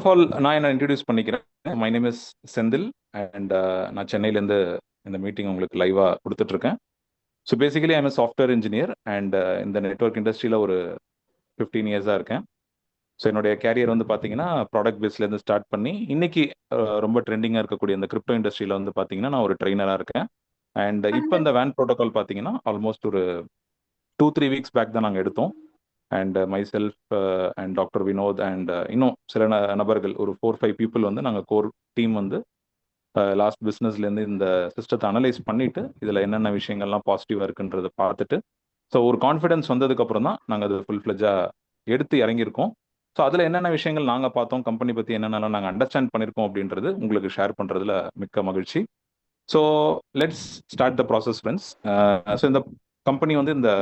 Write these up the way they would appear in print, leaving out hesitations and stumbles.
All நான் என்ன introduce பண்ணிக்கிறேன். My name is Senthil and நான் சென்னையிலேருந்து இந்த மீட்டிங் உங்களுக்கு லைவாக கொடுத்துட்ருக்கேன். So basically I'm software engineer and இந்த நெட்வொர்க் இண்டஸ்ட்ரியில் ஒரு 15 இயர்ஸாக இருக்கேன். ஸோ என்னுடைய கேரியர் வந்து பார்த்தீங்கன்னா ப்ராடக்ட் பேஸ்லேருந்து ஸ்டார்ட் பண்ணி இன்னைக்கு ரொம்ப ட்ரெண்டிங்காக இருக்கக்கூடிய இந்த கிரிப்டோ இண்டஸ்ட்ரியில் வந்து பார்த்தீங்கன்னா நான் ஒரு ட்ரெயினராக இருக்கேன். அண்ட் இப்போ இந்த வேன் ப்ரோட்டோகால் பார்த்தீங்கன்னா ஆல்மோஸ்ட் ஒரு 2-3 வீக்ஸ் பேக் தான் நாங்கள் எடுத்தோம். And myself and doctor Vinod and இன்னும் சில நபர்கள் ஒரு 4-5 பீப்புள் வந்து நாங்கள் கோர் டீம் வந்து லாஸ்ட் பிஸ்னஸ்லேருந்து இந்த சிஸ்டத்தை அனலைஸ் பண்ணிட்டு இதில் என்னென்ன விஷயங்கள்லாம் பாசிட்டிவாக இருக்குன்றதை பார்த்துட்டு ஸோ ஒரு கான்ஃபிடன்ஸ் வந்ததுக்கப்புறம் தான் நாங்கள் அது ஃபுல் ஃப்ளெஜாக எடுத்து இறங்கியிருக்கோம். ஸோ அதில் என்னென்ன விஷயங்கள் நாங்கள் பார்த்தோம், கம்பெனி பற்றி என்னென்னலாம் நாங்கள் அண்டர்ஸ்டாண்ட் பண்ணியிருக்கோம் அப்படின்றது உங்களுக்கு ஷேர் பண்ணுறதுல மிக்க மகிழ்ச்சி. So let's start the process friends. So இந்த கம்பெனி வந்து இந்த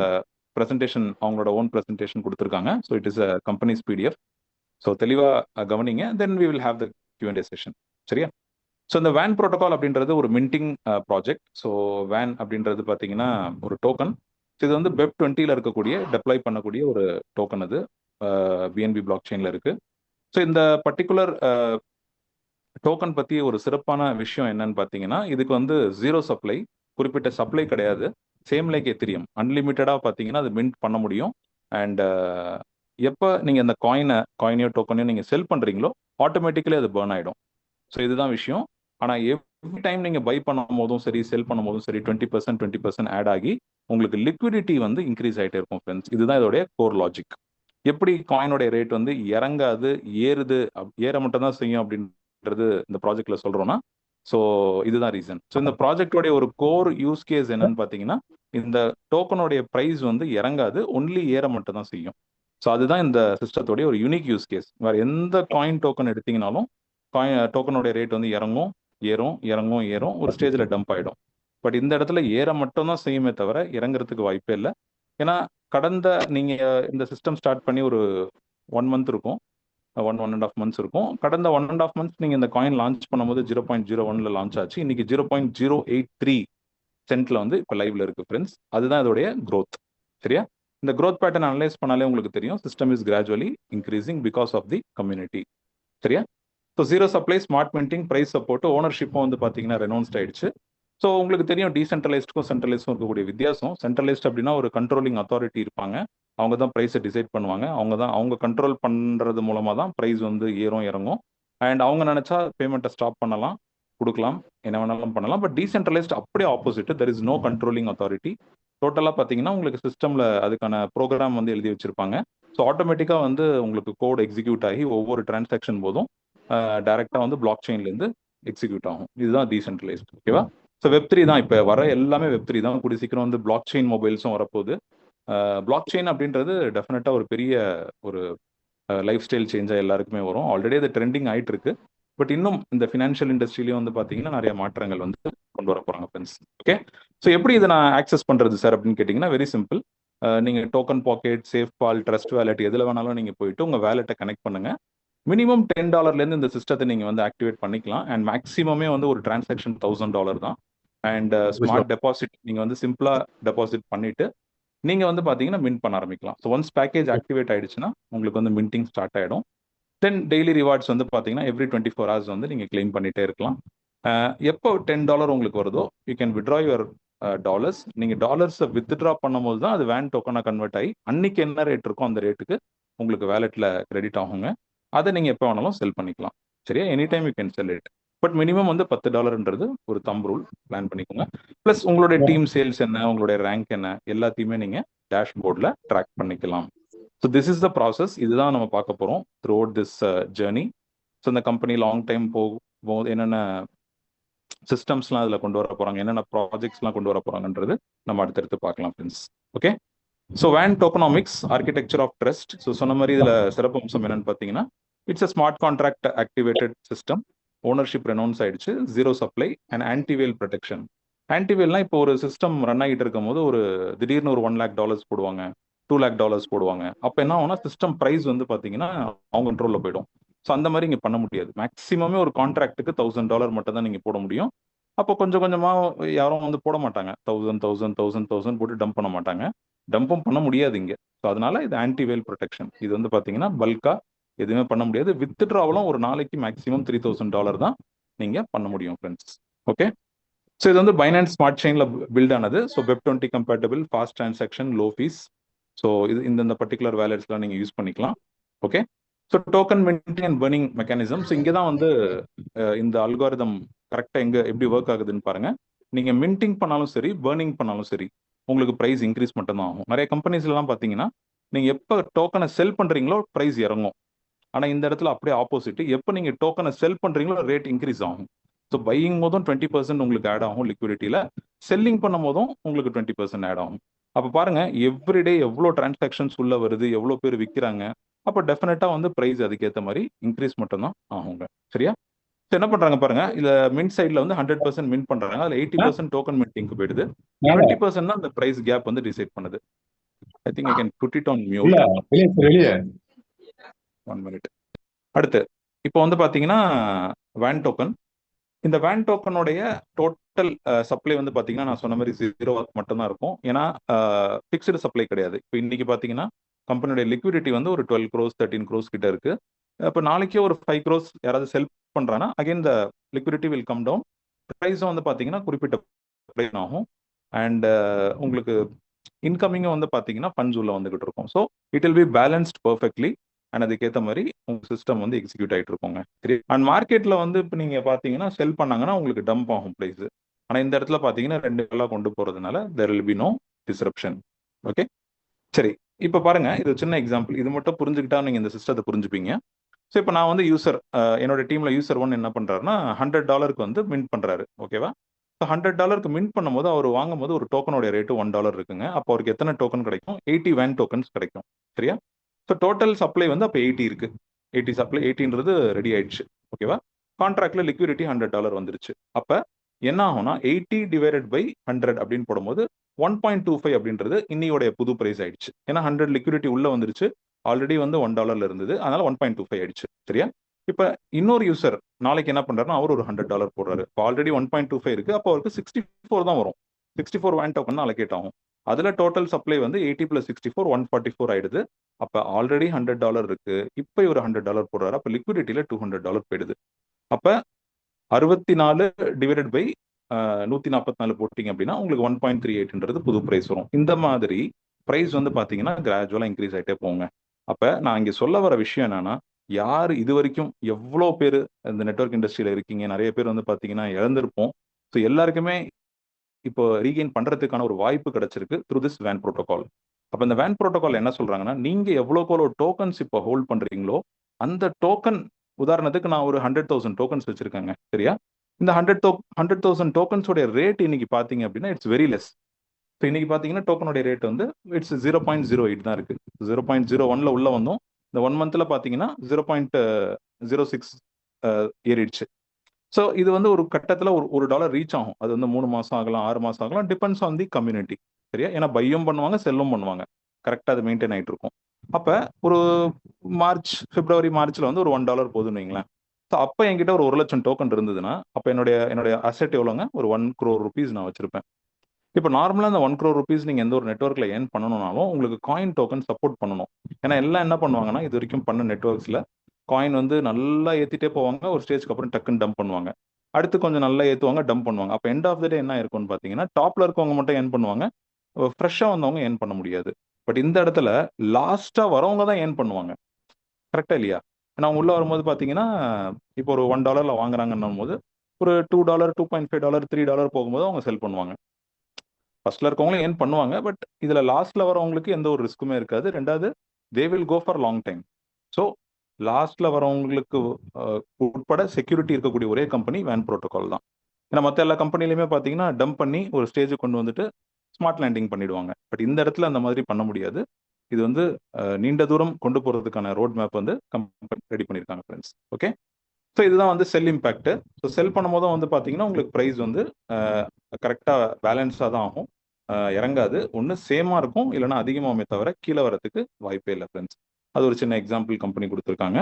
ப்ரெசன்டேஷன் அவங்களோட ஓன் ப்ரெசன்டேஷன் கொடுத்துருக்காங்க. So it is a company's PDF. So தெளிவாக கவனிங்க, then we will have the Q&A session. சரியா? ஸோ இந்த வேன் ப்ரோட்டோகால் அப்படின்றது ஒரு மின்டிங் ப்ராஜெக்ட். ஸோ வேன் அப்படின்றது பார்த்தீங்கன்னா ஒரு டோக்கன். இது வந்து Web20 இருக்கக்கூடிய டெப்ளாய் பண்ணக்கூடிய ஒரு டோக்கன். அது BNB பிளாக் செயினில் இருக்கு. ஸோ இந்த பர்டிகுலர் டோக்கன் பற்றி ஒரு சிறப்பான விஷயம் என்னன்னு பார்த்தீங்கன்னா இதுக்கு வந்து ஜீரோ சப்ளை, குறிப்பிட்ட சப்ளை கிடையாது. சேம் லைக் எத்திரியம் அன்லிமிட்டடாக பார்த்தீங்கன்னா அது மின்ட் பண்ண முடியும். அண்ட் எப்போ நீங்கள் இந்த காயினையோ டோக்கனையோ நீங்கள் செல் பண்ணுறீங்களோ ஆட்டோமேட்டிக்கலி அது பர்ன் ஆகிடும். ஸோ இதுதான் விஷயம். ஆனால் எவ்ரி டைம் நீங்கள் பை பண்ணும் போதும் சரி, செல் பண்ணும் போதும் சரி 20% ஆட் ஆகி உங்களுக்கு லிக்விடிட்டி வந்து இன்க்ரீஸ் ஆகிட்டே இருக்கும் ஃப்ரெண்ட்ஸ். இதுதான் இதோடைய கோர் லாஜிக். எப்படி காயினோடைய ரேட் வந்து இறங்காது, ஏறுது, ஏற மட்டும் தான் செய்யும் அப்படின்றது இந்த ப்ராஜெக்ட்ல சொல்றோம்னா, ஸோ இதுதான் ரீசன். ஸோ இந்த ப்ராஜெக்டோடைய ஒரு கோர் யூஸ் கேஸ் என்னன்னு பார்த்தீங்கன்னா இந்த டோக்கனுடைய ப்ரைஸ் வந்து இறங்காது, ஒன்லி ஏற மட்டும் தான் செய்யும். ஸோ அதுதான் இந்த சிஸ்டத்தோடைய ஒரு யூனிக் யூஸ் கேஸ். வேறு எந்த காயின் டோக்கன் எடுத்தீங்கனாலும் டோக்கனோட ரேட் வந்து இறங்கும், ஏறும், இறங்கும், ஏறும், ஒரு ஸ்டேஜில் டம்ப் ஆகிடும். பட் இந்த இடத்துல ஏற மட்டும் தான் செய்யுமே தவிர இறங்குறதுக்கு வாய்ப்பே இல்லை. ஏன்னா கடந்த நீங்கள் இந்த சிஸ்டம் ஸ்டார்ட் பண்ணி ஒரு 1 மந்த் இருக்கும், 1.5 months இருக்கும். கடந்த 1.5 months நீங்கள் இந்த காயின் லான்ச் பண்ணும்போது 0.01 லான்ச் ஆச்சு. இன்னைக்கு 0.083 சென்ட்ல வந்து இப்போ லைவ்ல இருக்கு ஃப்ரெண்ட்ஸ். அதுதான் இதோடைய க்ரோத். சரியா? இந்த க்ரோத் பேட்டர்ன் அனலைஸ் பண்ணாலே உங்களுக்கு தெரியும் system is gradually increasing because of the community. சரியா? So zero supply, smart minting, price support, ஓனர்ஷிப்பும் வந்து பார்த்தீங்கன்னா ரெனௌன்ஸ்ட் ஆயிடுச்சு. ஸோ உங்களுக்கு தெரியும் டீசென்ட்ரலைஸ்டுக்கும் சென்ட்ரலைஸ்டும் இருக்கக்கூடிய வித்தியாசம். சென்ட்ரலைஸ்ட் அப்படின்னா ஒரு கண்ட்ரோலிங் அத்தாரிட்டி இருப்பாங்க, அவங்க தான் ப்ரைஸை டிசைட் பண்ணுவாங்க, அவங்க கண்ட்ரோல் பண்ணுறது மூலமாக தான் ப்ரைஸ் வந்து ஏறும் இறங்கும். அண்ட் அவங்க நினச்சா பேமெண்ட்டை ஸ்டாப் பண்ணலாம், கொடுக்கலாம், என்ன வேணாலும் பண்ணலாம். பட் டீசென்ட்ரலைஸ்ட் அப்படியே opposite, there is no controlling authority. டோட்டலாக பார்த்தீங்கன்னா உங்களுக்கு சிஸ்டமில் அதுக்கான ப்ரோக்ராம் வந்து எழுதி வச்சிருப்பாங்க. ஸோ ஆட்டோமேட்டிக்காக வந்து உங்களுக்கு கோட் எக்ஸிக்யூட் ஆகி ஒவ்வொரு டிரான்சாக்ஷன் போதும் டைரக்டா வந்து பிளாக் செயின்லேருந்து எக்ஸிக்யூட் ஆகும். இதுதான் டீசென்ட்ரலைஸ்ட். ஓகேவா? ஸோ Web3 தான் இப்போ வர எல்லாமே Web3 தான். கூடிய சீக்கிரம் வந்து பிளாக் செயின் மொபைல்ஸும் வரப்போகுது. பிளாக் செயின் அப்படின்றது டெஃபினட்டாக ஒரு பெரிய ஒரு லைஃப் ஸ்டைல் சேஞ்சாக எல்லாருக்குமே வரும். ஆல்ரெடி அது ட்ரெண்டிங் ஆகிட்டு இருக்கு. பட் இன்னும் இந்த ஃபினான்ஷியல் இண்டஸ்ட்ரியிலையும் வந்து பார்த்தீங்கன்னா நிறைய மாற்றங்கள் வந்து கொண்டு வர போகிறாங்க ஃப்ரெண்ட்ஸ். ஓகே, ஸோ எப்படி இதை நான் ஆக்சஸ் பண்ணுறது சார் அப்படின்னு கேட்டிங்கன்னா வெரி சிம்பிள். நீங்கள் டோக்கன் பாக்கெட், சேஃப் பால், ட்ரஸ்ட் வேலெட் எதில் வேணாலும் நீங்கள் போயிட்டு உங்கள் வேலெட்டை கனெக்ட் பண்ணுங்கள். மினிமம் $10 இந்த சிஸ்டத்தை நீங்கள் வந்து ஆக்டிவேட் பண்ணிக்கலாம். அண்ட் மேக்ஸிமமே வந்து ஒரு டிரான்சாக்ஷன் $1000 தான். அண்ட் ஸ்மார்ட் டெபாசிட் நீங்கள் வந்து சிம்பிளாக டெபாசிட் பண்ணிட்டு நீங்கள் வந்து பார்த்தீங்கன்னா மின்ட் பண்ண ஆரம்பிக்கலாம். ஸோ ஒன்ஸ் பேக்கேஜ் ஆக்டிவேட் ஆயிடுச்சுன்னா உங்களுக்கு வந்து மின்டிங் ஸ்டார்ட் ஆகிடும். தென் டெய்லி ரிவார்ட்ஸ் வந்து பார்த்தீங்கன்னா எவ்ரி 24 hours வந்து நீங்கள் கிளைம் பண்ணிட்டே இருக்கலாம். எப்போ $10 உங்களுக்கு வருதோ you can withdraw your dollars. நீங்கள் டாலர்ஸை வித்ட்ரா பண்ணும்போது தான் அது வேன் டோக்கனாக கன்வெர்ட் ஆகி அன்னைக்கு என்ன ரேட் இருக்கோ அந்த ரேட்டுக்கு உங்களுக்கு வேலெட்டில் கிரெடிட் ஆகுங்க. அதை நீங்கள் எப்போ வேணாலும் செல் பண்ணிக்கலாம். சரியா? Any time you can sell it. But minimum வந்து $10 ஒரு தம்ப் ரூல் பிளான் பண்ணிக்கோங்க. ப்ளஸ் உங்களுடைய டீம் சேல்ஸ் என்ன, உங்களுடைய ரேங்க் என்ன, எல்லாத்தையுமே நீங்கள் டேஷ்போர்டில் ட்ராக் பண்ணிக்கலாம். So this is the process. இதுதான் நம்ம பார்க்க போகிறோம் through out this journey. So இந்த கம்பெனி லாங் டைம் போகும்போது என்னென்ன சிஸ்டம்ஸ்லாம் அதில் கொண்டு வர போகிறாங்க, என்னென்ன ப்ராஜெக்ட்ஸ்லாம் கொண்டு வர போகிறாங்கன்றது நம்ம அடுத்தடுத்து பார்க்கலாம் friends. Okay, so Wen tokenomics architecture of trust. So சொன்ன மாதிரி இதில் சிறப்பு அம்சம் என்னன்னு பார்த்தீங்கன்னா it's a smart contract activated system. Ownership renounce ஆயிடுச்சு, zero supply and anti-whale protection. ஆன்டிவேல்னா இப்போ ஒரு சிஸ்டம் ரன் ஆகிட்டு இருக்கும் போது ஒரு திடீர்னு ஒரு $1 lakh போடுவாங்க, $2 lakh போடுவாங்க. அப்போ என்ன ஆகும்னா சிஸ்டம் ப்ரைஸ் வந்து பார்த்தீங்கன்னா அவங்க கண்ட்ரோலில் போயிடும். ஸோ அந்த மாதிரி இங்கே பண்ண முடியாது. மேக்ஸிமமே ஒரு கான்ட்ராக்ட்டுக்கு $1000 மட்டும் தான் நீங்கள் போட முடியும். அப்போ கொஞ்சம் கொஞ்சமாக யாரும் வந்து போட மாட்டாங்க, 1000 போட்டு டம்ப் பண்ண மாட்டாங்க. டம்பும் பண்ண முடியாது இங்கே. ஸோ அதனால இது ஆன்டிவேல் ப்ரொடெக்ஷன். இது வந்து பார்த்தீங்கன்னா பல்கா எதுவுமே பண்ண முடியாது. வித்ட்ராவலும் ஒரு நாளைக்கு மேக்ஸிமம் $3000 தான் நீங்க பண்ண முடியும் ஃப்ரெண்ட்ஸ். ஓகே, ஸோ இது வந்து பைனான்ஸ் ஸ்மார்ட் செயின்ல பில்ட் ஆனது. So Web20 compatible, fast transaction, low fees. So இது இந்த பர்டிகுலர் வேலட்ஸ்லாம் நீங்க யூஸ் பண்ணிக்கலாம். Okay, so token minting and burning mechanism. So இங்கே தான் வந்து இந்த அல்காரிதம் கரெக்டாக எப்படி ஒர்க் ஆகுதுன்னு பாருங்க. நீங்க மின்டிங் பண்ணாலும் சரி, பர்னிங் பண்ணாலும் சரி, உங்களுக்கு ப்ரைஸ் இன்க்ரீஸ் மட்டும் தான் ஆகும். நிறைய கம்பெனிஸ்லாம் பார்த்தீங்கன்னா நீங்க எப்போ டோக்கனை செல் பண்றீங்களோ ப்ரைஸ் இறங்கும். ஆனா இந்த இடத்துல அப்படியே ஆப்போசிட். எப்போ நீங்க டோக்கனை செல் பண்றீங்களோ ரேட் இன்க்ரீஸ் ஆகும். ஸோ பையிங் போதும் 20% உங்களுக்கு ஆட் ஆகும் லிக்விடிட்டியில, செல்லிங் பண்ணும் போதும் உங்களுக்கு 20% ஆட் ஆகும். அப்போ பாருங்க, எவ்ரிடே எவ்வளோ டிரான்சாக்ஷன்ஸ் உள்ள வருது, எவ்வளோ பேர் விற்கிறாங்க. அப்போ டெஃபினட்டா வந்து ப்ரைஸ் அதுக்கேற்ற மாதிரி இன்க்ரீஸ் மட்டும் தான் ஆகுங்க. சரியா? என்ன பண்றாங்க பாருங்க, இதுல மின் சைட்ல வந்து 100% மின் பண்றாங்க. அதுல 80% டோக்கன் மின்டிங்க்கு போயிடுது. 20% தான் அந்த பிரைஸ் கேப் வந்து டிசைட் பண்ணுது. I think I can put it on mute. One minute. அடுத்து இப்போ வந்து பாத்தீங்கன்னா வேன் டோக்கன். இந்த வேன் டோக்கனுடைய டோட்டல் சப்ளை வந்து பாத்தீங்கன்னா நான் சொன்ன மாதிரி 0 மட்டும் தான் இருக்கும். ஏன்னா பிக்ஸ்டு சப்ளை கிடையாது. இப்போ இன்னைக்கு பாத்தீங்கன்னா கம்பெனியோட லிக்விடிட்டி வந்து ஒரு 12 crores 13 crores கிட்ட இருக்கு. இப்போ நாளைக்கே ஒரு 5 crores யாராவது செல் பண்றாங்கன்னா again the liquidity will come down. ப்ரைஸும் வந்து பாத்தீங்கன்னா குறிப்பிட்ட ப்ரைஸ் ஆகும். அண்ட் உங்களுக்கு இன்கமிங்கும் வந்து பாத்தீங்கன்னா ஃபண்ட்ஸ் உள்ள வந்துகிட்டு இருக்கும். So it will be balanced perfectly. And அதுக்கேற்ற மாதிரி உங்க சிஸ்டம் வந்து எக்ஸிக்யூட் ஆகிட்டு இருக்கோங்க. அண்ட் மார்க்கெட்ல வந்து இப்போ நீங்க பாத்தீங்கன்னா செல் பண்ணாங்கன்னா உங்களுக்கு டம்ப் ஆகும் பிரைஸ். ஆனா இந்த இடத்துல பாத்தீங்கன்னா 2 நாளா கொண்டு போறதுனால there will be no disruption. Okay, சரி. இப்போ பாருங்க, இது சின்ன எக்ஸாம்பிள். இது மட்டும் புரிஞ்சுக்கிட்டா நீங்க இந்த சிஸ்டத்தை புரிஞ்சுப்பீங்க. ஸோ இப்போ நான் வந்து யூசர், என்னோட டீம்ல யூசர் 1 என்ன பண்றாருன்னா $100 வந்து மின்ட் பண்றாரு. ஓகேவா? ஸோ $100 மின்ட் பண்ணும்போது அவர் வாங்கும் போது ஒரு டோக்கனோட ரேட்டு $1 இருக்குங்க. அப்போ அவருக்கு எத்தனை டோக்கன் கிடைக்கும்? 80 வேன் டோக்கன்ஸ் கிடைக்கும். சரியா? ஸோ டோட்டல் சப்ளை வந்து அப்போ 80 இருக்கு. 80 சப்ளை, 80ன்றது ரெடி ஆயிடுச்சு. ஓகேவா? கான்ட்ராக்ட்ல லிக்விடிட்டி $100 வந்துருச்சு. அப்ப என்ன ஆகும்னா 80 டிவைடட் பை 100 அப்படின்னு போடும்போது 1.25 அப்படின்றது இன்னையோடைய புது பிரைஸ் ஆயிடுச்சு. ஏன்னா 100 லிக்விடிட்டி உள்ள வந்துருச்சு. ஆல்ரெடி வந்து $1 இருந்தது, அதனால 1.25 ஆயிடுச்சு. சரியா? இப்ப இன்னொரு யூசர் நாளைக்கு என்ன பண்றாருன்னா அவர் ஒரு $100 போடுறாரு. இப்போ ஆல்ரெடி 1.25 இருக்கு. அப்போ அவருக்கு 64 தான் வரும். 64 வேன் டோக்கன் தான் அலோகேட் ஆகும். அதுல டோட்டல் சப்ளை வந்து 80 + 64 144 ஆயிடுது. அப்ப ஆல்ரெடி $100 இருக்கு. இப்போ இவர் $100 போடுறாரு. அப்ப லிக்விடிட்டியில $200 போயிடுது. அப்ப 64 டிவைடட் பை 144 போட்டீங்க அப்படின்னா உங்களுக்கு 1.38ன்றது புது பிரைஸ் வரும். இந்த மாதிரி பிரைஸ் வந்து பாத்தீங்கன்னா கிராஜுவலா இன்க்ரீஸ் ஆயிட்டே போங்க. அப்ப நான் இங்க சொல்ல வர விஷயம் என்னன்னா, யாரு இது வரைக்கும் எவ்வளோ பேர் இந்த நெட்வொர்க் இண்டஸ்ட்ரியில இருக்கீங்க, நிறைய பேர் வந்து பாத்தீங்கன்னா இழந்திருப்போம். ஸோ எல்லாருக்குமே இப்போ ரீகெயின் பண்றதுக்கான ஒரு வாய்ப்பு கிடைச்சிருக்கு த்ரூ திஸ் வேன் ப்ரோட்டோகால். அப்ப இந்த வேன் ப்ரோட்டோகால் என்ன சொல்றாங்கன்னா, நீங்க எவ்வளோக்கு டோக்கன்ஸ் இப்போ ஹோல்ட் பண்றீங்களோ அந்த டோக்கன், உதாரணத்துக்கு நான் ஒரு 100,000 டோக்கன்ஸ் வச்சிருக்கேங்க. சரியா? இந்த 100,000 டோக்கன்ஸோட ரேட் இன்னைக்கு பாத்தீங்க அப்படின்னா இட்ஸ் வெரி லெஸ். ஸோ இன்னைக்கு பாத்தீங்கன்னா டோக்கனோட ரேட் வந்து இட்ஸ் 0.08 தான் இருக்கு. 0.01ல உள்ள வந்தோம். இந்த 1 மந்த்ல பாத்தீங்கன்னா 0.06 ஏறிடுச்சு. ஸோ இது வந்து ஒரு கட்டத்தில் ஒரு $1 ரீச் ஆகும். அது வந்து 3 மாசம் ஆகலாம், 6 மாசம் ஆகலாம், டிபெண்ட்ஸ் ஆன் தி கம்யூனிட்டி. சரியா? ஏன்னா பையும் பண்ணுவாங்க, செல்லும் பண்ணுவாங்க. கரெக்டாக அது மெயின்டைன் ஆகிட்டு இருக்கும். அப்போ ஒரு பிப்ரவரி மார்ச்ல வந்து ஒரு $1 போதுன்னு வைங்களேன். ஸோ அப்போ என்கிட்ட ஒரு 1,00,000 டோக்கன் இருந்ததுன்னா அப்போ என்னுடைய அசெட் எவ்வளோங்க? ஒரு 1 crore rupees நான் வச்சிருப்பேன். இப்போ நார்மலாக அந்த 1 crore rupees நீங்கள் எந்த ஒரு நெட்ஒர்க்கில் ஏர்ன் பண்ணணும்னாலும் உங்களுக்கு காயின் டோக்கன் சப்போர்ட் பண்ணணும். ஏன்னா எல்லாம் என்ன பண்ணுவாங்கன்னா, இது வரைக்கும் பண்ண நெட்ஒர்க்ஸில் காயின் வந்து நல்லா ஏற்றிட்டே போவாங்க. ஒரு ஸ்டேஜ்க்கு அப்புறம் டக்குன்னு டம்ப் பண்ணுவாங்க. அடுத்து கொஞ்சம் நல்லா ஏற்றுவாங்க, டம்ப் பண்ணுவாங்க. அப்போ எண்ட் ஆஃப் த டே என்ன இருக்கும்னு பார்த்தீங்கன்னா, டாப்ல இருக்கவங்க மட்டும் ஏர்ன் பண்ணுவாங்க, ஃப்ரெஷ்ஷாக வந்தவங்க ஏர்ன் பண்ண முடியாது. பட் இந்த இடத்துல லாஸ்ட்டாக வரவங்க தான் ஏர்ன் பண்ணுவாங்க. கரெக்டாக இல்லையா? ஏன்னா அவங்க உள்ள வரும்போது பார்த்தீங்கன்னா, இப்போ ஒரு $1 வாங்குறாங்கன்னும் போது ஒரு $2, $2.5, $3 போகும்போது அவங்க செல் பண்ணுவாங்க. ஃபர்ஸ்ட்ல இருக்கவங்களும் ஏர்ன் பண்ணுவாங்க. பட் இதுல லாஸ்ட்ல வரவங்களுக்கு எந்த ஒரு ரிஸ்க்குமே இருக்காது. ரெண்டாவது they will go for long time. So லாஸ்ட்ல வரவங்களுக்கு உட்பட செக்யூரிட்டி இருக்கக்கூடிய ஒரே கம்பெனி வேன் ப்ரோட்டோகால் தான். ஏன்னா மற்ற எல்லா கம்பெனிலையுமே பார்த்தீங்கன்னா டம்ப் பண்ணி ஒரு ஸ்டேஜுக்கு கொண்டு வந்துட்டு ஸ்மார்ட் லேண்டிங் பண்ணிடுவாங்க. பட் இந்த இடத்துல அந்த மாதிரி பண்ண முடியாது. இது வந்து நீண்ட தூரம் கொண்டு போறதுக்கான ரோட் மேப் வந்து கம்பெனி ரெடி பண்ணியிருக்காங்க ஃப்ரெண்ட்ஸ். ஓகே, ஸோ இதுதான் வந்து செல் இம்பேக்ட். ஸோ செல் பண்ணும் போதும் வந்து பார்த்தீங்கன்னா உங்களுக்கு ப்ரைஸ் வந்து கரெக்டாக பேலன்ஸாக தான் ஆகும். இறங்காது. ஒன்று சேமாக இருக்கும், இல்லைன்னா அதிகமாகவே தவிர கீழே வரதுக்கு வாய்ப்பே இல்லை ஃப்ரெண்ட்ஸ். அது ஒரு சின்ன எக்ஸாம்பிள் கம்பெனி கொடுத்துருக்காங்க.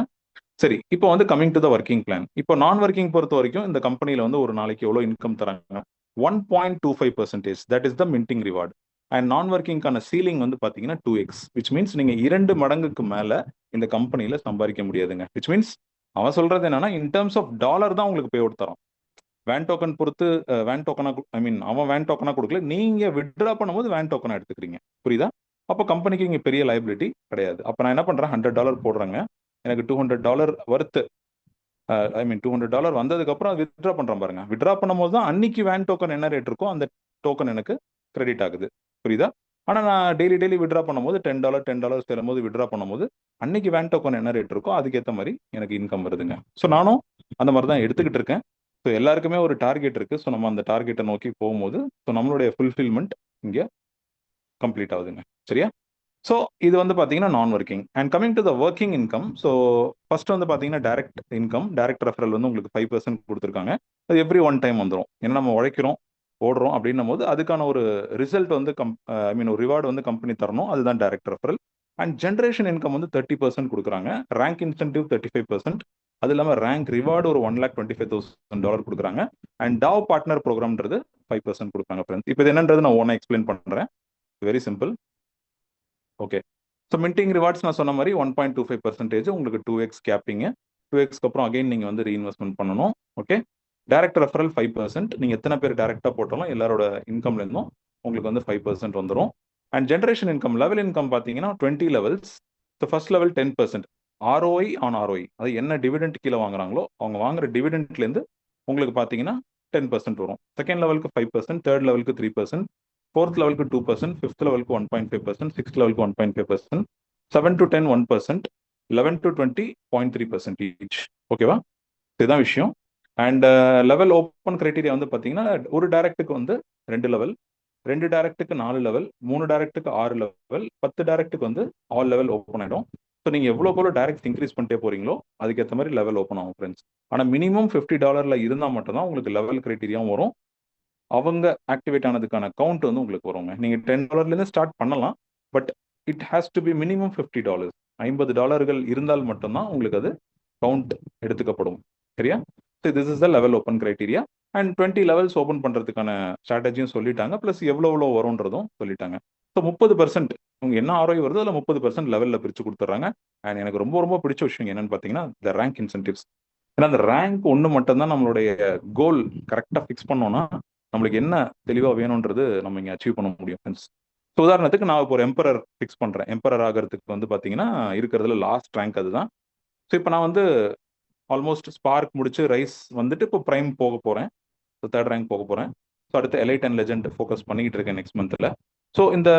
சரி, இப்போ வந்து coming to the working plan. இப்போ நான் ஒர்க்கிங் பொறுத்த வரைக்கும் இந்த கம்பெனியில் வந்து ஒரு நாளைக்கு எவ்வளோ இன்கம் தராங்க? 1.25%. That is the minting reward. And நான் ஒர்க்கிங்கான சீலிங் வந்து பார்த்தீங்கன்னா 2x, விச் மீன்ஸ் நீங்கள் 2 மடங்குக்கு மேலே இந்த கம்பெனியில் சம்பாதிக்க முடியாதுங்க. விச் மீன்ஸ் அவன் சொல்றது என்னன்னா, இன் டர்ம்ஸ் ஆஃப் டாலர் தான் உங்களுக்கு பே அவுட் தரோம். வேன் டோக்கன் பொறுத்து வேன் டோக்கனா, ஐ மீன் அவன் வேன் டோக்கனா கொடுக்கல, நீங்க வித்ட்ரா பண்ணும்போது வேன் டோக்கனா எடுத்துக்கிறீங்க. புரியுதா? அப்போ கம்பெனிக்கு இங்கே பெரிய லைபிலிட்டி கிடையாது. அப்போ நான் என்ன பண்றேன், $100 போடுறேங்க, எனக்கு $200 வர்த்து, ஐ மீன் $200 வந்ததுக்கு அப்புறம் வித்ட்ரா பண்றேன் பாருங்க. வித்ட்ரா பண்ணும்போது தான் அன்னைக்கு வேன் டோக்கன் என்ன ரேட் இருக்கோ அந்த டோக்கன் எனக்கு கிரெடிட் ஆகுது. புரியுதா? ஆனா நான் டெய்லி வித்ட்ரா பண்ணும்போது $10 சேரும்போது வித்ட்ரா பண்ணும்போது அன்னைக்கு வேன் டோக்கன் என்ன ரேட் இருக்கோ அதுக்கேற்ற மாதிரி எனக்கு இன்கம் வருதுங்க. ஸோ நானும் அந்த மாதிரி தான் எடுத்துக்கிட்டு இருக்கேன். ஸோ எல்லாருக்குமே ஒரு டார்கெட் இருக்கு. ஸோ நம்ம அந்த டார்கெட்டை நோக்கி போகும்போது ஸோ நம்மளுடைய ஃபுல்ஃபில்மெண்ட் இங்கே கம்ப்ளீட் ஆகுதுங்க. சரியா? ஸோ இது வந்து பார்த்தீங்கன்னா நான் working. And coming to the working income. So first வந்து பார்த்தீங்கன்னா டைரக்ட் இன்கம், டைரக்ட் ரெஃபரல் வந்து உங்களுக்கு 5% கொடுத்துருக்காங்க. அது எவ்ரி ஒன் டைம் வந்துடும். ஏன்னா நம்ம உழைக்கிறோம் ஓடுறோம் அப்படின்னும் போது அதுக்கான ஒரு ரிசல்ட் வந்து ஐ மீன் ஒரு ரிவார்டு வந்து கம்பெனி தரணும். அதுதான் direct referral. And generation income வந்து 30% கொடுக்குறாங்க. Rank incentive 35%. அது இல்லாமல் ரேங்க் ரிவார்டு ஒரு $1,25,000 கொடுக்குறாங்க. அண்ட் டாவ் பார்ட்னர் ப்ரோக்ராம்ன்றது 5% கொடுக்குறாங்க ஃப்ரெண்ட்ஸ். இப்போ இது என்னன்றது நான் ஓனா எக்ஸ்பிளைன் பண்ணுறேன். Very simple. Okay. So minting rewards நான் சொன்ன மாதிரி 1.25% உங்களுக்கு 2x கேப்பிங்க. 2xக்கு அப்புறம் அகைன் நீங்கள் வந்து ரீஇன்வெஸ்ட்மெண்ட் பண்ணணும். ஓகே. Direct referral 5%. நீங்கள் எத்தனை பேர் டைரக்டாக போட்டாலும் எல்லாரோட இன்கம்லேருந்தும் உங்களுக்கு வந்து 5% வந்துடும். And generation income, level income பார்த்தீங்கன்னா 20 levels. So first level 10%. ROI on ROI, அது என்ன டிவிடெண்ட் கீழே வாங்குறாங்களோ அவங்க வாங்குற டிவிடெண்ட்லேருந்து உங்களுக்கு பார்த்தீங்கன்னா 10% வரும். செகண்ட் லெவலுக்கு 5%, தேர்ட் லெவலுக்கு 3%, ஃபோர்த் லெவலுக்கு 2%, ஃபிஃப்த் லெவலுக்கு 1.5%, சிக்ஸ்த் லெவலுக்கு 1.5%, 7 to 10 1%, 11 to 20 0.3% ஈச். ஓகேவா? இதுதான் விஷயம். அண்ட் லெவல் ஓப்பன் கிரைட்டீரியா வந்து பார்த்தீங்கன்னா ஒரு டைரக்ட்டுக்கு வந்து 2 லெவல், 2 டைரக்ட்டுக்கு 4 லெவல், 3 டைரக்ட்டுக்கு 6 லெவல், 10 டைரக்ட்டுக்கு வந்து ஆல் லெவல் ஓப்பன் ஆகிடும். ஸோ நீங்கள் எவ்வளோ டைரக்ட் இன்க்ரீஸ் பண்ணிட்டே போறீங்களோ அதுக்கேற்ற மாதிரி லெவல் ஓப்பன் ஆகும் ஃப்ரெண்ட்ஸ். ஆனால் மினிமம் $50 இருந்தால் மட்டும்தான் உங்களுக்கு லெவல் கிரைட்டீரியாவும் வரும். அவங்க ஆக்டிவேட் ஆனதுக்கான கவுண்ட் வந்து உங்களுக்கு வருங்க. நீங்கள் $10 ஸ்டார்ட் பண்ணலாம். But it has to be minimum $50. $50 இருந்தால் மட்டும்தான் உங்களுக்கு அது கவுண்ட் எடுத்துக்கப்படும். சரியா? So this is the level open criteria. And 20 levels open பண்ணுறதுக்கான ஸ்ட்ராட்டஜியும் சொல்லிட்டாங்க. ப்ளஸ் எவ்வளோ வரும்ன்றதும் சொல்லிட்டாங்க. ஸோ 30% உங்க என்ன ROI வருதோ அதில் 30% லெவலில் பிரித்து கொடுத்துட்றாங்க. அண்ட் எனக்கு ரொம்ப பிடிச்ச விஷயம் என்னன்னு பார்த்தீங்கன்னா த ரேங்க் இன்சென்டிவ்ஸ். ஏன்னா அந்த ரேங்க் ஒன்று மட்டும்தான் நம்மளுடைய கோல் கரெக்டாக ஃபிக்ஸ் பண்ணோன்னா நம்மளுக்கு என்ன தெளிவாக வேணுன்றது நம்ம இங்கே அச்சீவ் பண்ண முடியும் ஃப்ரெண்ட்ஸ். ஸோ உதாரணத்துக்கு நான் இப்போ ஒரு எம்பரர் ஃபிக்ஸ் பண்ணுறேன். எம்பரர் ஆகிறதுக்கு வந்து பார்த்தீங்கன்னா இருக்கிறதுல லாஸ்ட் ரேங்க் அதுதான். ஸோ இப்போ நான் வந்து ஆல்மோஸ்ட் ஸ்பார்க் முடிச்சு ரைஸ் வந்துட்டு இப்போ ப்ரைம் போக போகிறேன். ஸோ தேர்ட் ரேங்க் போக போகிறேன். ஸோ அடுத்து எலைட் அண்ட் லெஜெண்ட் ஃபோக்கஸ் பண்ணிக்கிட்டு இருக்கேன் நெக்ஸ்ட் மந்த்தில். ஸோ இந்த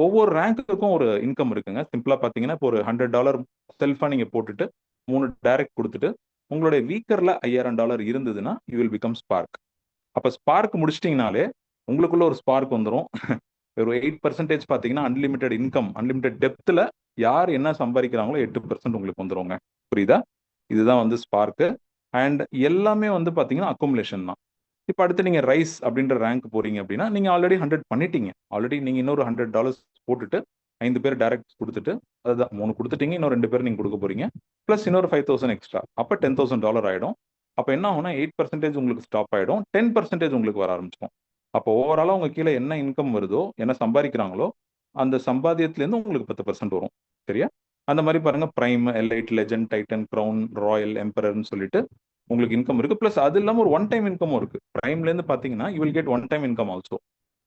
ஒவ்வொரு ரேங்க்குக்கும் ஒரு இன்கம் இருக்குங்க. சிம்பிளாக பார்த்தீங்கன்னா இப்போ ஒரு $100 செல்ஃபாக நீங்கள் போட்டுட்டு 3 டைரக்ட் கொடுத்துட்டு உங்களுடைய வீக்கரில் $5,000 இருந்ததுன்னா யூ வில் பிகம் ஸ்பார்க். அப்போ ஸ்பார்க் முடிச்சிட்டிங்கனாலே உங்களுக்குள்ள ஒரு ஸ்பார்க் வந்துடும். ஒரு 8% பார்த்தீங்கன்னா அன்லிமிட்டெட் இன்கம், அன்லிமிட்டெட் டெப்த்தில் யார் என்ன சம்பாதிக்கிறாங்களோ 8% உங்களுக்கு வந்துடுங்க. புரியுதா? இதுதான் வந்து ஸ்பார்க்கு. அண்ட் எல்லாமே வந்து பார்த்தீங்கன்னா அக்குமுலேஷன் தான். இப்போ அடுத்து நீங்கள் ரைஸ் அப்படின்ற ரேங்க் போறீங்க அப்படின்னா நீங்கள் ஆல்ரெடி 100 பண்ணிட்டீங்க. ஆல்ரெடி நீங்கள் இன்னொரு $100 போட்டுட்டு 5 பேர் டைரக்ட் கொடுத்துட்டு, அதுதான் 3 கொடுத்துட்டீங்க, இன்னும் 2 பேர் நீங்கள் கொடுக்க போறீங்க, ப்ளஸ் இன்னொரு 5,000 எக்ஸ்ட்ரா, அப்போ $10,000 ஆகிடும். அப்போ என்ன ஆகும்னா 8% உங்களுக்கு ஸ்டாப் ஆகிடும், 10% உங்களுக்கு வர ஆரம்பிச்சிடும். அப்போ ஓவராலாக உங்கள் கீழே என்ன இன்கம் வருதோ, என்ன சம்பாதிக்கிறாங்களோ அந்த சம்பாத்தியத்துலேருந்து உங்களுக்கு 10% வரும். சரியா? அந்த மாதிரி பாருங்க, prime, elite, legend, titan, crown, royal, எம்பரர்னு சொல்லிட்டு உங்களுக்கு இன்கம் இருக்கு. ப்ளஸ் அது இல்லாமல் ஒரு ஒன் டைம் இன்கமும் இருக்கு. பிரைம்லேருந்து பார்த்தீங்கன்னா you will get one time income also.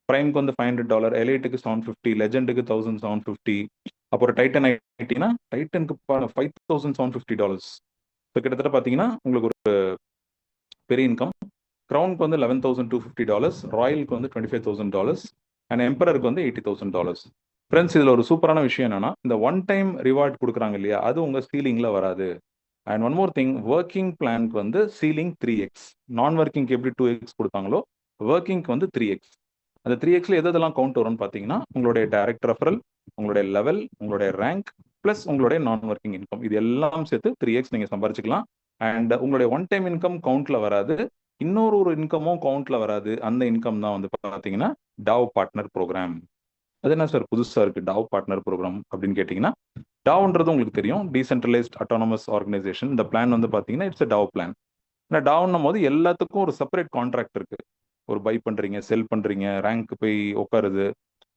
பிரைம்க்கு வந்து $500, எலைட்டுக்கு $750, லெஜெண்டுக்கு $1,750, அப்புறம் டைட்டன் ஆகிட்டீங்கன்னா டைட்டனுக்கு $5,750. ஸோ கிட்டத்தட்ட பார்த்தீங்கன்னா உங்களுக்கு ஒரு பெரிய இன்கம். க்ரௌனுக்கு வந்து $11,250, ராயலுக்கு வந்து $25,000, அண்ட் எம்பரருக்கு வந்து $80,000. ஃப்ரெண்ட்ஸ், இதில் ஒரு சூப்பரான விஷயம் என்னன்னா, இந்த ஒன் டைம் ரிவார்ட் கொடுக்குறாங்க இல்லையா, அது உங்கள் சீலிங்கில் வராது. And one more thing, working பிளானுக்கு வந்து சீலிங் 3x, நான் ஒர்க்கிங்க்கு எப்படி 2x கொடுத்தாங்களோ ஒர்க்கிங்க்கு வந்து 3x. அந்த 3xல எதெல்லாம் கவுண்ட் வரும்னு பார்த்தீங்கன்னா உங்களுடைய டைரக்ட் ரெஃபரல், உங்களுடைய லெவல், உங்களுடைய ரேங்க், ப்ளஸ் உங்களுடைய நான் ஒர்க்கிங் இன்கம், இது எல்லாம் சேர்த்து 3x நீங்கள் சம்பாரிச்சிக்கலாம். அண்ட் உங்களுடைய ஒன் டைம் இன்கம் கவுண்ட்ல வராது, இன்னொரு இன்கமும் கவுண்ட்ல வராது. அந்த இன்கம் தான் வந்து பார்த்தீங்கன்னா டாவ் பார்ட்னர் ப்ரோக்ராம். அது என்ன சார் புதுசாக இருக்குது டாவ் பார்ட்னர் ப்ரோக்ராம் அப்படின்னு கேட்டிங்கன்னா, டாவ்ன்றது உங்களுக்கு தெரியும், டீசென்ட்ரலைஸ்ட் அட்டானமஸ் ஆர்கனைசேஷன். இந்த பிளான் வந்து பார்த்தீங்கன்னா இட்ஸ் அ டாவ் பிளான். ஏன்னா டாவ்னும் போது எல்லாத்துக்கும் ஒரு செப்பரேட் கான்ட்ராக்ட் இருக்குது. ஒரு பை பண்ணுறீங்க, செல் பண்ணுறீங்க, ரேங்க் போய் உட்காருது,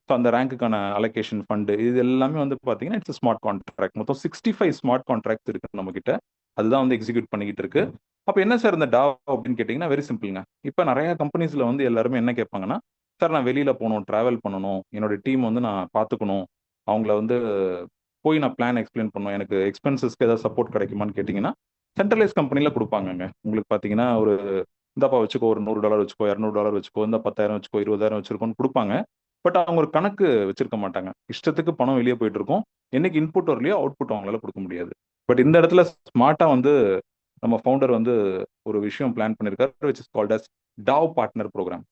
ஸோ அந்த ரேங்க்குக்கான அலோகேஷன் ஃபண்டு இது எல்லாமே வந்து பார்த்தீங்கன்னா இட்ஸ் ஸ்மார்ட் கான்ட்ராக்ட். மொத்தம் 65 ஸ்மார்ட் கான்ட்ராக்ட்ஸ் இருக்கு நம்ம கிட்ட. அதுதான் வந்து எக்ஸிக்யூட் பண்ணிக்கிட்டு இருக்கு. அப்போ என்ன சார் இந்த DAO அப்படின்னு கேட்டிங்கன்னா வெரி சிம்பிளுங்க. இப்போ நிறைய கம்பெனிஸில் வந்து எல்லாருமே என்ன கேட்பாங்கன்னா, சார் நான் வெளியில் போகணும், ட்ராவல் பண்ணணும், என்னோட டீம் வந்து நான் பார்த்துக்கணும், அவங்கள வந்து போய் நான் பிளான் எக்ஸ்பிளைன் பண்ணணும், எனக்கு எக்ஸ்பென்சஸ்க்கு ஏதாவது சப்போர்ட் கிடைக்குமான்னு கேட்டிங்கன்னா சென்ட்ரலைஸ் கம்பெனியில் கொடுப்பாங்கங்க. உங்களுக்கு பார்த்தீங்கன்னா ஒரு இந்தாப்பா வச்சுக்கோ, ஒரு $100 வச்சுக்கோ, $200 வச்சுக்கோ, இந்த 10,000 வச்சுக்கோ, 20,000 வச்சிருக்கோன்னு கொடுப்பாங்க. பட் அவங்க ஒரு கணக்கு வச்சிருக்க மாட்டாங்க. இஷ்டத்துக்கு பணம் வெளியே போயிட்டு இருக்கும். என்னைக்கு இன்புட் வரலையோ அவுட்புட் அவங்களால கொடுக்க முடியாது. பட் இந்த இடத்துல ஸ்மார்ட்டா வந்து நம்ம ஃபவுண்டர் வந்து ஒரு விஷயம் பிளான் பண்ணியிருக்காரு, which is called as DAO partner program.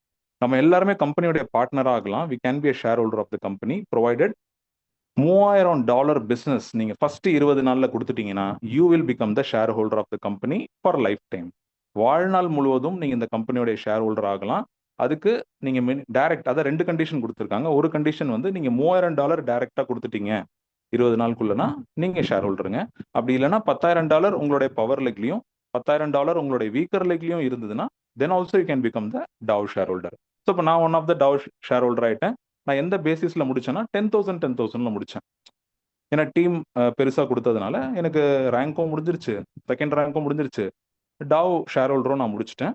நம்ம எல்லாருமே கம்பெனியோட பார்ட்னரா ஆகலாம். We can be a shareholder of the company provided $3000 business நீங்க ஃபர்ஸ்ட் 20 நாள்ல கொடுத்துட்டீங்கன்னா you will become the shareholder of the company for lifetime. வாழ்நாள் முழுவதும் நீங்க இந்த கம்பெனியோட ஷேர் ஹோல்டர் ஆகலாம். அதுக்கு நீங்க டைரக்ட் அதான் 2 கண்டிஷன் கொடுத்துருக்காங்க. ஒரு கண்டிஷன் வந்து நீங்க $3000 டைரக்டா கொடுத்துட்டீங்க 20 நாளுக்குள்ளனா நீங்க ஷேர் ஹோல்டருங்க. அப்படி இல்லைன்னா $10,000 உங்களுடைய பவர் லெக்லையும் $10,000 உங்களுடைய வீக்கர் லெக்லையும் இருந்ததுன்னா then also you can become the DAO shareholder. So இப்போ நான் one of the DAO shareholder ஆயிட்டேன். நான் எந்த பேசிஸ்ல முடிச்சேன்னா 10,000 முடிச்சேன். ஏன்னா டீம் பெருசா கொடுத்ததுனால எனக்கு ரேங்க்கும் முடிஞ்சிருச்சு, செகண்ட் ரேங்க்கும் முடிஞ்சிருச்சு, DAO ஷேர் ஹோல்டரும் நான் முடிச்சிட்டேன்.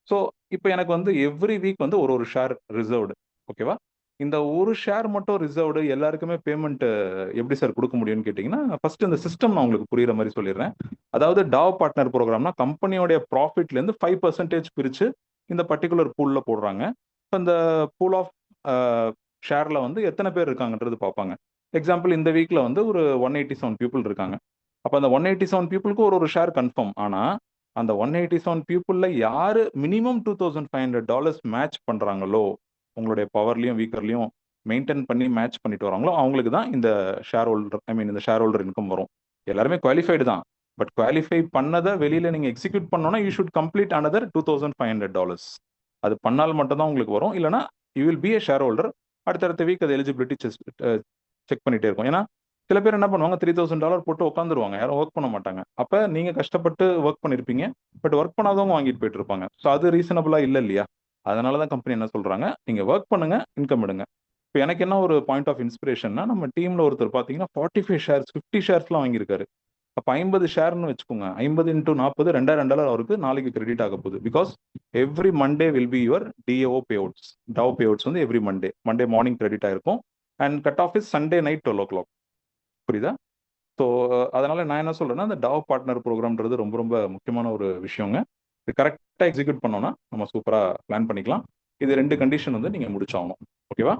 ஸோ இப்போ எனக்கு வந்து எவ்ரி வீக் வந்து ஒரு ஷேர் ரிசர்வ்டு. ஓகேவா? இந்த ஒரு ஷேர் மட்டும் ரிசர்வ்டு எல்லாருக்குமே பேமெண்ட் எப்படி சார் கொடுக்க முடியும்னு கேட்டிங்கன்னா, ஃபர்ஸ்ட் இந்த சிஸ்டம் நான் உங்களுக்கு புரியுற மாதிரி சொல்லிடுறேன். அதாவது DAO பார்ட்னர் ப்ரோக்ராம்னா கம்பெனியோடைய ப்ராஃபிட்லேருந்து 5% பிரித்து இந்த பர்டிகுலர் பூலில் போடுறாங்க. இப்போ இந்த பூல் ஆஃப் ஷேர்ல வந்து எத்தனை பேர் இருக்காங்கன்றது பார்ப்பாங்க. எக்ஸாம்பிள் இந்த வீக்ல வந்து ஒரு 187 பீப்புள் இருக்காங்க. அப்போ அந்த 187 பீப்புளுக்கு ஒரு ஷேர் கன்ஃபார்ம். ஆனால் அந்த 187 பீப்புளில் யாரு மினிமம் $2,500 மேட்ச் பண்றாங்களோ, உங்களுடைய பவர்லையும் வீக்கர்லையும் மெயின்டைன் பண்ணி மேட்ச் பண்ணிட்டு வராங்களோ அவங்களுக்கு தான் இந்த ஷேர் ஹோல்டர் இந்த ஷேர் ஹோல்டர் இன்கம் வரும். எல்லாருமே குவாலிஃபைடு தான். பட் குவாலிஃபை பண்ணதை வெளியில நீங்க எக்ஸிக்யூட் பண்ணோம்னா யூ ஷுட் கம்ப்ளீட் அனதர் $2,500. அது பண்ணால் மட்டும்தான் உங்களுக்கு வரும். இல்லைனா you will be a share holder. அடுத்தடுத்த வீக் அது எலிஜிபிலிட்டி செக் பண்ணிட்டே இருக்கும். ஏன்னா சில பேர் என்ன பண்ணுவாங்க, $3,000 போட்டு உட்காந்துருவாங்க, யாரும் ஒர்க் பண்ண மாட்டாங்க. அப்ப நீங்க கஷ்டப்பட்டு ஒர்க் பண்ணிருப்பீங்க, பட் ஒர்க் பண்ணாதவங்க வாங்கிட்டு போயிட்டு இருப்பாங்க. ஸோ அது ரீசனபிளா இல்லை இல்லையா? அதனாலதான் கம்பெனி என்ன சொல்றாங்க, நீங்க ஒர்க் பண்ணுங்க, இன்கம் எடுங்க. இப்போ எனக்கு என்ன ஒரு பாயிண்ட் ஆஃப் இன்ஸ்பிரேஷன்னா, நம்ம டீம்ல ஒருத்தர் பாத்தீங்கன்னா 45 ஷேர்ஸ் 50 ஷேர்ஸ்லாம் வாங்கியிருக்காரு. அப்ப 50 ஷேர்னு வச்சுக்கோங்க, 50 × 40 $2,000 அவருக்கு நாளைக்கு கிரெடிட் ஆக போகுது. Because every Monday will be your DAO பேஅவுட்ஸ். DAO பேஅவுட்ஸ் வந்து எவ்ரி மண்டே மார்னிங் கிரெடிட் ஆயிருக்கும். And cut off is Sunday night 12 o'clock. புரியுதா? ஸோ அதனால நான் என்ன சொல்றேன்னா, இந்த DAO பார்ட்னர் ப்ரோக்ராம்ன்றது ரொம்ப ரொம்ப முக்கியமான ஒரு விஷயங்க. இது கரெக்டாக எக்ஸிக்யூட் பண்ணோம்னா நம்ம சூப்பரா பிளான் பண்ணிக்கலாம். இது 2 கண்டிஷன் வந்து நீங்க முடிச்சாகணும். ஓகேவா?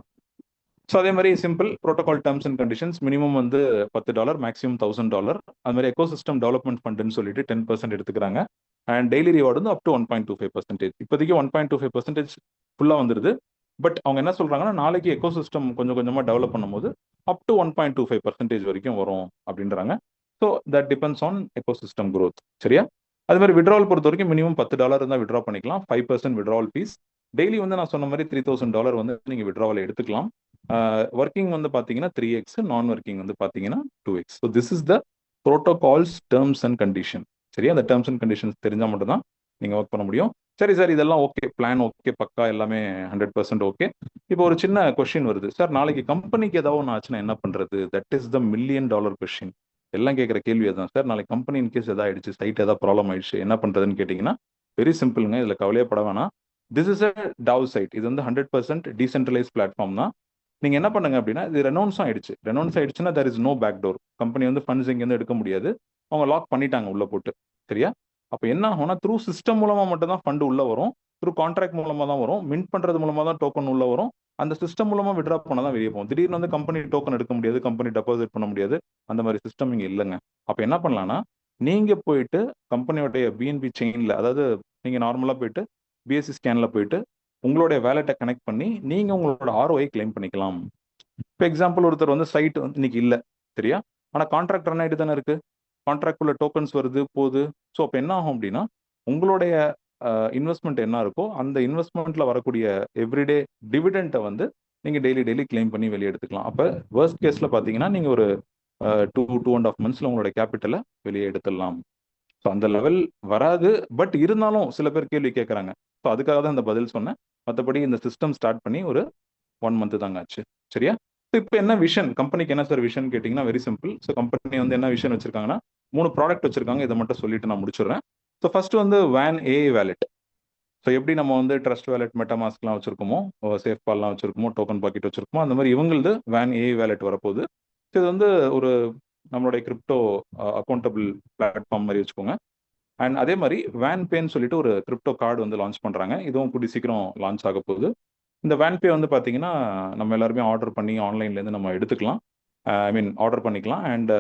ஸோ அதே மாதிரி simple protocol terms and conditions minimum வந்து $10, மேக்ஸிமம் $1,000. அது மாதிரி எக்கோசிஸ்டம் டெவலப்மெண்ட் ஃபண்டுன்னு சொல்லிட்டு 10% எடுத்துக்கிறாங்க. அண்ட் டெய்லி ரிவார்டு வந்து அப் டு 1.25%. இப்போதைக்கு 1.25% ஃபுல்லாக வந்துருது. பட் அவங்க என்ன சொல்றாங்கன்னா, நாளைக்கு எக்கோசிஸ்டம் கொஞ்சம் கொஞ்சமாக டெவலப் பண்ணும்போது அப் டு 1.25% வரைக்கும் வரும் அப்படின்றாங்க. So that depends on ecosystem growth. சரியா? அது மாதிரி விட்ராவல் பொறுத்த வரைக்கும் மினிமம் $10 இருந்தால் விட்ரா பண்ணிக்கலாம். 5% விட்ராவல் ஃபீஸ். டெய்லி வந்து நான் சொன்ன மாதிரி $3,000 வந்து நீங்கள் விட்ராவல் எடுத்துக்கலாம். ஒர்க்கிங் வந்து பார்த்தீங்கன்னா 3x, நான் ஒர்க்கிங் வந்து பார்த்தீங்கன்னா 2x. So this is the protocols terms and condition. சரியா? அந்த டேர்ம்ஸ் அண்ட் கண்டிஷன்ஸ் தெரிஞ்சால் மட்டும் தான் நீங்கள் ஒர்க் பண்ண முடியும். சரி சார், இதெல்லாம் ஓகே, பிளான் ஓகே, பக்கா எல்லாமே 100% ஓகே. இப்போ ஒரு சின்ன கொஸ்டின் வருது, சார் நாளைக்கு கம்பெனிக்கு ஏதாவது ஒன்று ஆச்சுன்னா என்ன பண்றது? That is the $1 million question. எல்லாம் கேட்குற கேள்வி அதுதான். சார் நாளைக்கு கம்பெனி இன்கேஸ் ஏதாவது ஆயிடுச்சு, சைட் ஏதாவது ப்ராப்ளம் ஆயிடுச்சு, என்ன பண்றதுன்னு கேட்டிங்கன்னா வெரி சிம்பிளுங்க. இதில் கவலையப்பட வேணாம். This is a DAO site. இது வந்து 100% டீசென்ட்ரலைஸ் பிளாட்ஃபார்ம் தான். நீங்க என்ன பண்ணுங்க அப்படின்னா, இது ரெனௌன்ஸ் ஆயிடுச்சு. ரெனௌன்ஸ் ஆயிடுச்சுன்னா there is no back door. Company வந்து ஃபண்ட்ஸ் இங்கேருந்து எடுக்க முடியாது. அவங்க லாக் பண்ணிட்டாங்க உள்ள போட்டு. சரியா? அப்போ என்ன ஆகும்னா, த்ரூ சிஸ்டம் மூலமா மட்டும் தான் ஃபண்ட் உள்ள வரும். த்ரூ கான்ட்ராக்ட் மூலமா தான் வரும். மின்ட் பண்றது மூலமா தான் டோக்கன் உள்ள வரும். அந்த சிஸ்டம் மூலமா விட்ரா பண்ண தான் வெளியே போகும். திடீர்னு வந்து கம்பெனி டோக்கன் எடுக்க முடியாது, கம்பெனி டெபாசிட் பண்ண முடியாது. அந்த மாதிரி சிஸ்டம் இங்க இல்லைங்க. அப்போ என்ன பண்ணலாம்னா, நீங்க போயிட்டு கம்பெனியோடைய BNB செயின்ல, அதாவது நீங்க நார்மலா போயிட்டு BSC ஸ்கேன்ல போயிட்டு உங்களுடைய வேலெட்டை கனெக்ட் பண்ணி நீங்க உங்களோட ROI கிளைம் பண்ணிக்கலாம். இப்போ எக்ஸாம்பிள் ஒருத்தர் வந்து சைட் வந்து இன்னைக்கு இல்லை, சரியா? ஆனால் கான்ட்ராக்ட் ரன் ஆகிட்டு தானே இருக்கு. கான்ட்ராக்ட் உள்ள டோக்கன்ஸ் வருது போகுது. ஸோ அப்போ என்ன ஆகும் அப்படின்னா, உங்களுடைய இன்வெஸ்ட்மெண்ட் என்ன இருக்கோ அந்த இன்வெஸ்ட்மெண்ட்ல வரக்கூடிய எவ்ரிடே டிவிடெண்ட்டை வந்து நீங்க டெய்லி கிளைம் பண்ணி வெளியே எடுத்துக்கலாம். அப்போ வேர்ஸ்ட் கேஸ்ல பார்த்தீங்கன்னா நீங்க ஒரு 2.5 monthsல உங்களோட கேபிட்டலை வெளியே எடுத்துடலாம். ஸோ அந்த லெவல் வராது. பட் இருந்தாலும் சில பேர் கேள்வி கேட்குறாங்க. ஸோ அதுக்காக தான் இந்த பதில் சொன்னேன். மற்றபடி இந்த சிஸ்டம் ஸ்டார்ட் பண்ணி ஒரு 1 month தாங்க ஆச்சு. சரியா? ஸோ இப்போ என்ன விஷன், கம்பெனிக்கு என்ன சார் விஷன் கேட்டிங்கன்னா வெரி சிம்பிள். ஸோ கம்பெனி வந்து என்ன விஷன் வச்சிருக்காங்கன்னா 3 ப்ராடக்ட் வச்சிருக்காங்க. இதை மட்டும் சொல்லிட்டு நான் முடிச்சிடுறேன். ஸோ ஃபர்ஸ்ட் வந்து வேன் ஏஐ வேலெட். ஸோ எப்படி நம்ம வந்து ட்ரஸ்ட் வேலெட், மெட்டாமாஸ்க்லாம் வச்சிருக்கோமோ, சேஃப் பால்லாம் வச்சிருக்கோமோ, டோக்கன் பாக்கெட் வச்சிருக்கோமோ, அந்த மாதிரி இவங்களது வேன் ஏஐ வேலெட் வரப்போகுது. ஸோ இது வந்து ஒரு நம்மளுடைய கிரிப்டோ அக்கௌண்டபிள் பிளாட்ஃபார்ம் மாதிரி வச்சுக்கோங்க. அண்ட் அதே மாதிரி வேன் பேன்னு சொல்லிட்டு ஒரு கிரிப்டோ கார்டு வந்து லான்ச் பண்ணுறாங்க. இதுவும் கூடி சீக்கிரம் லான்ச் ஆக போகுது. இந்த வேன் பே வந்து பார்த்தீங்கன்னா நம்ம எல்லாருமே ஆர்டர் பண்ணி ஆன்லைன்லேருந்து நம்ம எடுத்துக்கலாம். ஐ மீன் ஆர்டர் பண்ணிக்கலாம். அண்ட்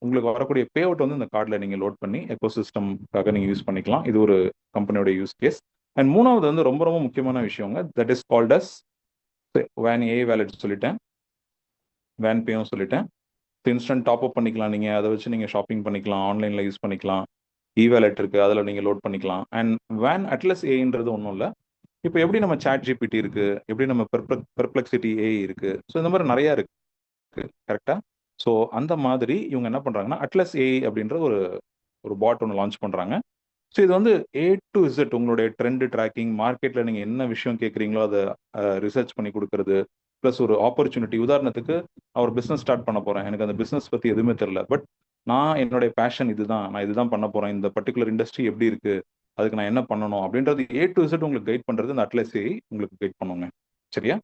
உங்களுக்கு வரக்கூடிய பே அவுட் வந்து இந்த கார்டில் நீங்கள் லோட் பண்ணி எக்கோசிஸ்டம்காக நீங்கள் யூஸ் பண்ணிக்கலாம். இது ஒரு கம்பெனியோட யூஸ் கேஸ். அண்ட் மூணாவது வந்து ரொம்ப ரொம்ப முக்கியமான விஷயங்க, தட் இஸ் கால்ட் அஸ் வேன் ஏ வேலெட் சொல்லிட்டேன், வேன் பேயும் சொல்லிட்டேன். இன்ஸ்டன்ட் டாப் அப் பண்ணிக்கலாம். நீங்கள் அதை வச்சு நீங்கள் ஷாப்பிங் பண்ணிக்கலாம், ஆன்லைனில் யூஸ் பண்ணிக்கலாம். இ வேலெட் இருக்குது, அதில் நீங்கள் லோட் பண்ணிக்கலாம். அண்ட் வேன் அட்லஸ் ஏன்றது ஒன்றும் இல்லை. இப்போ எப்படி நம்ம சாட் ஜிபிடி இருக்கு, எப்படி நம்ம பெர்ப்ளெக்சிட்டி ஏஐ இருக்கு, ஸோ இந்த மாதிரி நிறைய இருக்கு கரெக்டா. ஸோ அந்த மாதிரி இவங்க என்ன பண்றாங்கன்னா அட்லஸ் ஏஐ அப்படின்ற ஒரு ஒரு பாட் ஒன்று லான்ச் பண்றாங்க. ஸோ இது வந்து ஏ டு இசட் உங்களுடைய ட்ரெண்ட் ட்ராக்கிங், மார்க்கெட்ல நீங்க என்ன விஷயம் கேட்குறீங்களோ அதை ரிசர்ச் பண்ணி கொடுக்கறது, ப்ளஸ் ஒரு ஆப்பர்ச்சுனிட்டி. உதாரணத்துக்கு அவர் பிஸ்னஸ் ஸ்டார்ட் பண்ண போறேன், எனக்கு அந்த பிஸ்னஸ் பத்தி எதுவுமே தெரியல, பட் நான் என்னுடைய பேஷன் இதுதான், நான் இதுதான் பண்ண போறேன், இந்த பர்டிகுலர் இண்டஸ்ட்ரி எப்படி இருக்கு, அதுக்கு நான் என்ன பண்ணணும் அப்படின்றது ஏ டு இசட் உங்களுக்கு கைட் பண்றது இந்த அட்லஸ் ஏஐ உங்களுக்கு கைட் பண்ணுங்க. சரியா?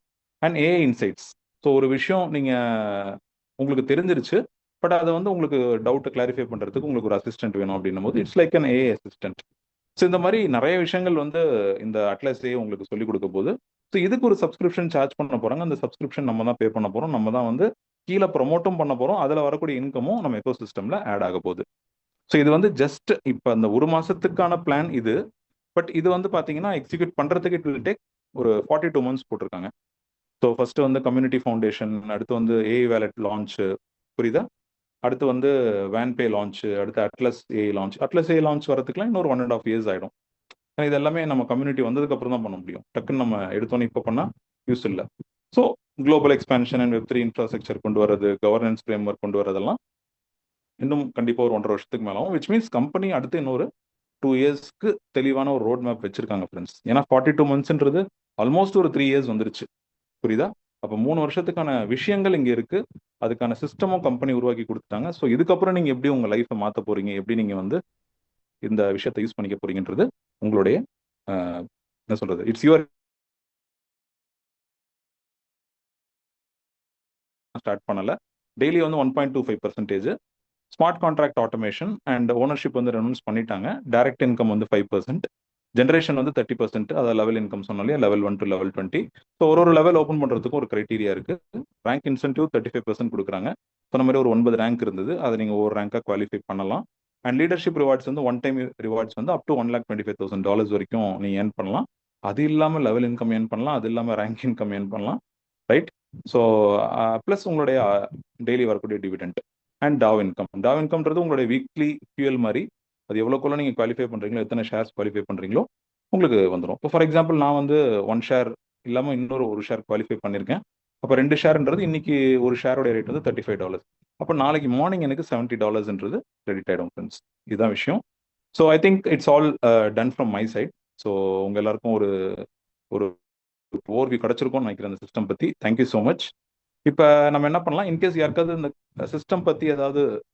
And AI insights. ஸோ ஒரு விஷயம் நீங்க உங்களுக்கு தெரிஞ்சிருச்சு, பட் அதை வந்து உங்களுக்கு டவுட்டை கிளாரிஃபை பண்றதுக்கு உங்களுக்கு ஒரு அசிஸ்டன்ட் வேணும் அப்படின்னும் போது it's like an AI assistant. So இந்த மாதிரி நிறைய விஷயங்கள் வந்து இந்த அட்லஸ் ஏஐ உங்களுக்கு சொல்லிக் கொடுக்க போகுது. ஸோ இதுக்கு ஒரு சப்ஸ்கிரிப்ஷன் சார்ஜ் பண்ண போறாங்க. அந்த சப்ஸ்கிரிப்ஷன் நம்ம தான் பே பண்ண போறோம், நம்ம தான் வந்து கீழே ப்ரொமோட்டும் பண்ண போறோம். அதில் வரக்கூடிய இன்கமும் நம்ம எக்கோ சிஸ்டம்ல ஆட் ஆக போகுது. ஸோ இது வந்து ஜஸ்ட் இப்போ அந்த ஒரு மாசத்துக்கான பிளான் இது. பட் இது வந்து பார்த்தீங்கன்னா எக்ஸிக்யூட் பண்ணுறதுக்கு இட் வில் டேக் ஒரு 42 months போட்டிருக்காங்க. ஸோ ஃபர்ஸ்ட் வந்து கம்யூனிட்டி ஃபவுண்டேஷன், அடுத்து வந்து ஏஐ வேலெட் லான்ச், புரியுதா? அடுத்து வந்து வேன் பே லான்ச், அடுத்து Atlas AI launch. Atlas AI launch வரதுக்குலாம் இன்னொரு 1.5 years ஆகிடும். இது எல்லாமே நம்ம கம்யூனிட்டி வந்ததுக்கு அப்புறம் தான் பண்ண முடியும். டக்குன்னு நம்ம எடுத்தோன்னே இப்போ பண்ணால் யூஸ் இல்லை. ஸோ குளோபல் எக்ஸ்பான்ஷன் அண்ட் வெப்3 இன்ஃப்ராஸ்ட்ரக்சர் கொண்டு வரது, கவர்னன்ஸ் ஃப்ரேம் ஒர்க் கொண்டு வரதெல்லாம் இன்னும் கண்டிப்பாக ஒரு 1.5 வருஷத்துக்கு மேலே ஆகும். விச் மீன்ஸ் கம்பெனி அடுத்து இன்னொரு 2 yearsக்கு தெளிவான ஒரு ரோட் மேப் வச்சிருக்காங்க ஃப்ரெண்ட்ஸ். ஏன்னா 42 monthsன்றது ஆல்மோஸ்ட் ஒரு 3 years வந்துருச்சு, புரியுதா? அப்போ 3 வருஷத்துக்கான விஷயங்கள் இங்கே இருக்கு. அதுக்கான சிஸ்டமும் கம்பெனி உருவாக்கி கொடுத்துட்டாங்க. ஸோ இதுக்கப்புறம் நீங்க எப்படி உங்க லைஃப்பை மாற்ற போறீங்க, எப்படி நீங்க வந்து இந்த விஷயத்தை யூஸ் பண்ணிக்க போறீங்கன்றது உங்களுடைய என்ன சொல்றது, இட்ஸ் யுவர் ஸ்டார்ட் பண்ணல. டெய்லி வந்து 1.25%. Smart contract automation and ownership வந்து ரெனவுன்ஸ் பண்ணிட்டாங்க. டைரக்ட் இன்கம் வந்து 5%, ஜென்ரேஷன் வந்து 30%. அதாவது லெவல் இன்கம் சொன்னாலே லெவல் 1 to லெவல் 20. ஸோ ஒரு லெவல் ஓப்பன் பண்ணுறதுக்கும் ஒரு கிரைட்டீரியா இருக்கு. ரேங்க் இன்சென்டிவ் 35% கொடுக்குறாங்க. சொன்ன மாதிரி ஒரு 9 ரேங்க் இருந்தது, அதை நீங்கள் ஒரு ரேங்காக குவாலிஃபை பண்ணலாம். அண்ட் லீடர்ஷிப் ரிவார்ட்ஸ் வந்து ஒன் டைம் ரிவார்ட்ஸ் வந்து அப் டு $125,000 வரைக்கும் நீங்கள் ஏர்ன் பண்ணலாம். அது இல்லாமல் லெவல் இன்கம் ஏர்ன் பண்ணலாம், அது இல்லாமல் ரேங்க் இன்கம் ஏர்ன் பண்ணலாம், ரைட்? ஸோ ப்ளஸ் உங்களுடைய டெய்லி வரக்கூடிய டிவிடெண்ட் அண்ட் டாவ் இன்கம்ன்றது உங்களுடைய வீக்லி ஃபியூயல் மாதிரி. அது எவ்வளோக்குள்ள நீங்கள் குவாலிஃபை பண்ணுறீங்களோ, எத்தனை ஷேர்ஸ் குவாலிஃபை பண்ணுறீங்களோ உங்களுக்கு வந்துடும். இப்போ ஃபார் எக்ஸாம்பிள் நான் வந்து 1 ஷேர் இல்லாமல் இன்னொரு ஒரு ஷேர் குவாலிஃபை பண்ணியிருக்கேன். அப்போ 2 ஷேர்ன்றது இன்னைக்கு ஒரு ஷேரோட ரேட் வந்து $35. அப்போ நாளைக்கு மார்னிங் எனக்கு $70ன்றது கிரெடிட் ஆகிடும் ஃப்ரெண்ட்ஸ். இதுதான் விஷயம். So I think it's all done from my side. So உங்கள் எல்லாருக்கும் ஒரு ஒரு ஓவர்வியூ கிடைச்சிருக்கும்னு நினைக்கிறேன் அந்த சிஸ்டம் பற்றி. Thank you so much. இப்போ நம்ம என்ன பண்ணலாம், இன்கேஸ் யாருக்காவது இந்த சிஸ்டம் பற்றி ஏதாவது